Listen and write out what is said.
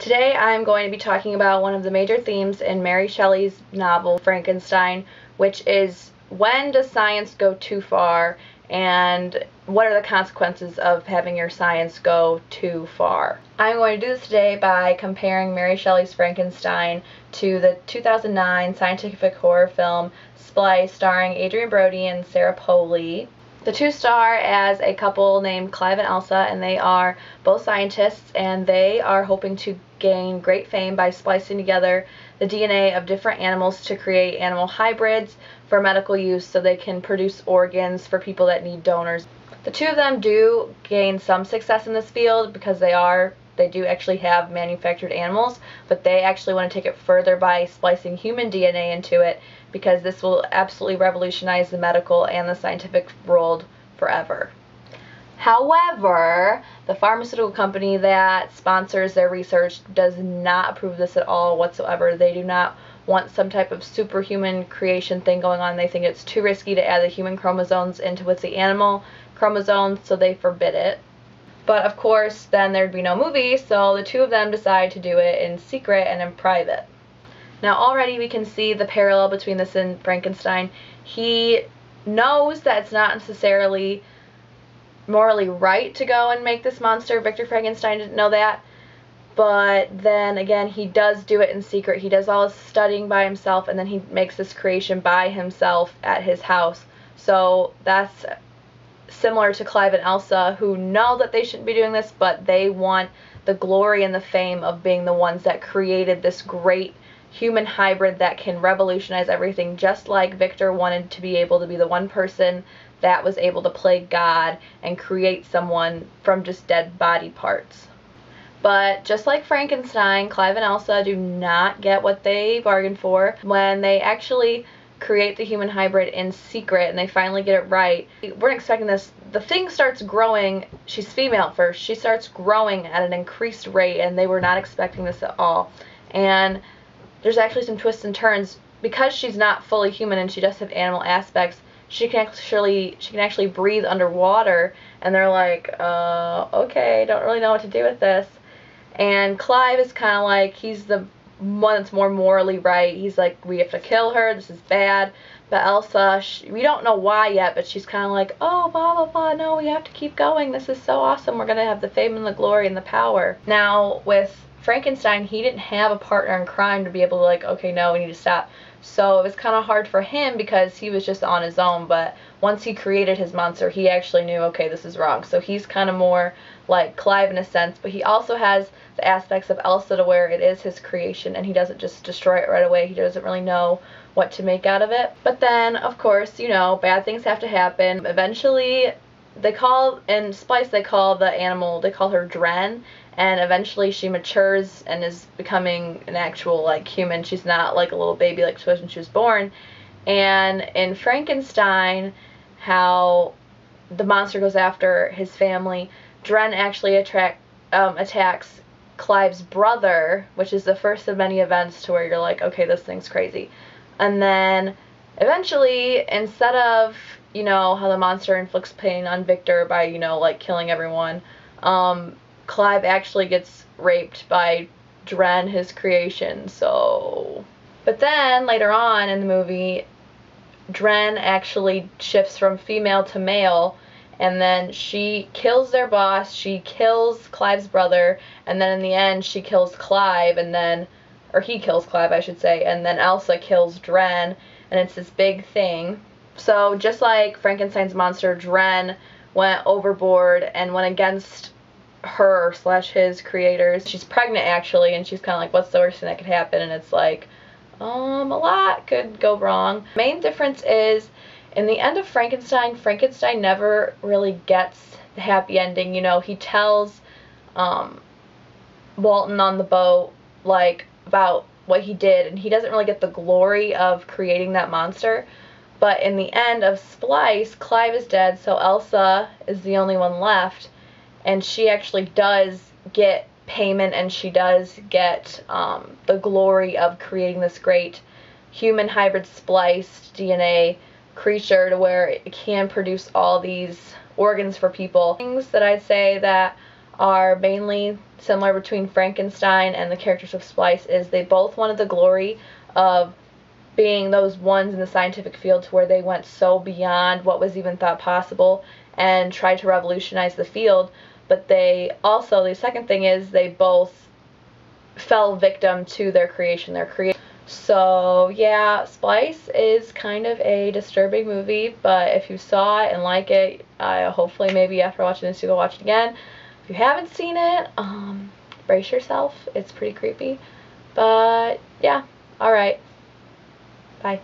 Today I'm going to be talking about one of the major themes in Mary Shelley's novel Frankenstein, which is when does science go too far and what are the consequences of having your science go too far. I'm going to do this today by comparing Mary Shelley's Frankenstein to the 2009 scientific horror film Splice starring Adrien Brody and Sarah Polley. The two star as a couple named Clive and Elsa, and they are both scientists, and they are hoping to gain great fame by splicing together the DNA of different animals to create animal hybrids for medical use so they can produce organs for people that need donors. The two of them do gain some success in this field because they do actually have manufactured animals, but they actually want to take it further by splicing human DNA into it because this will absolutely revolutionize the medical and the scientific world forever. However, the pharmaceutical company that sponsors their research does not approve this at all whatsoever. They do not want some type of superhuman creation thing going on. They think it's too risky to add the human chromosomes into with the animal chromosomes, so they forbid it. But of course, then there'd be no movie, so the two of them decide to do it in secret and in private. Now already we can see the parallel between this and Frankenstein. He knows that it's not necessarily morally right to go and make this monster. Victor Frankenstein didn't know that. But then again, he does do it in secret. He does all his studying by himself, and then he makes this creation by himself at his house. So that's similar to Clive and Elsa, who know that they shouldn't be doing this, but they want the glory and the fame of being the ones that created this great human hybrid that can revolutionize everything, just like Victor wanted to be able to be the one person that was able to play God and create someone from just dead body parts. But just like Frankenstein, Clive and Elsa do not get what they bargained for when they actually create the human hybrid in secret and they finally get it right. We weren't expecting this. The thing starts growing. She's female at first. She starts growing at an increased rate, and they were not expecting this at all. And there's actually some twists and turns. Because she's not fully human and she does have animal aspects, she can actually breathe underwater, and they're like, okay, don't really know what to do with this. And Clive is kind of like, he's the one that's more morally right. He's like, we have to kill her, this is bad. But Elsa, we don't know why yet, but she's kind of like, oh, blah, blah, blah, no, we have to keep going. This is so awesome. We're going to have the fame and the glory and the power. Now, with Frankenstein, he didn't have a partner in crime to be able to like, okay, no, we need to stop. So it was kind of hard for him because he was just on his own, but once he created his monster, he actually knew, okay, this is wrong. So he's kind of more like Clive in a sense, but he also has the aspects of Elsa to where it is his creation and he doesn't just destroy it right away. He doesn't really know what to make out of it. But then, of course, you know, bad things have to happen. Eventually, in Splice, they call the animal, they call her Dren, and eventually she matures and is becoming an actual like human. She's not like a little baby like she was when she was born. And in Frankenstein, how the monster goes after his family, Dren actually attacks Clive's brother, which is the first of many events to where you're like, okay, this thing's crazy. And then eventually, instead of, you know, how the monster inflicts pain on Victor by, you know, like killing everyone, Clive actually gets raped by Dren, his creation. So, but then later on in the movie, Dren actually shifts from female to male, and then she kills their boss, she kills Clive's brother, and then in the end she kills Clive, and then, or he kills Clive, I should say, and then Elsa kills Dren, and it's this big thing. So just like Frankenstein's monster, Dren went overboard and went against her / his creators. She's pregnant actually, and she's kind of like, what's the worst thing that could happen? And it's like, a lot could go wrong. Main difference is, in the end of Frankenstein, Frankenstein never really gets the happy ending. You know, he tells Walton on the boat, like, about what he did, and he doesn't really get the glory of creating that monster. But in the end of Splice, Clive is dead, so Elsa is the only one left, and she actually does get payment, and she does get the glory of creating this great human hybrid spliced DNA creature to where it can produce all these organs for people. Things that I'd say that are mainly similar between Frankenstein and the characters of Splice is they both wanted the glory of being those ones in the scientific field to where they went so beyond what was even thought possible and tried to revolutionize the field. But they also, the second thing is they both fell victim to their creation. So yeah, Splice is kind of a disturbing movie, but if you saw it and like it, hopefully maybe after watching this you go watch it again. If you haven't seen it, brace yourself. It's pretty creepy. But yeah, alright. Bye.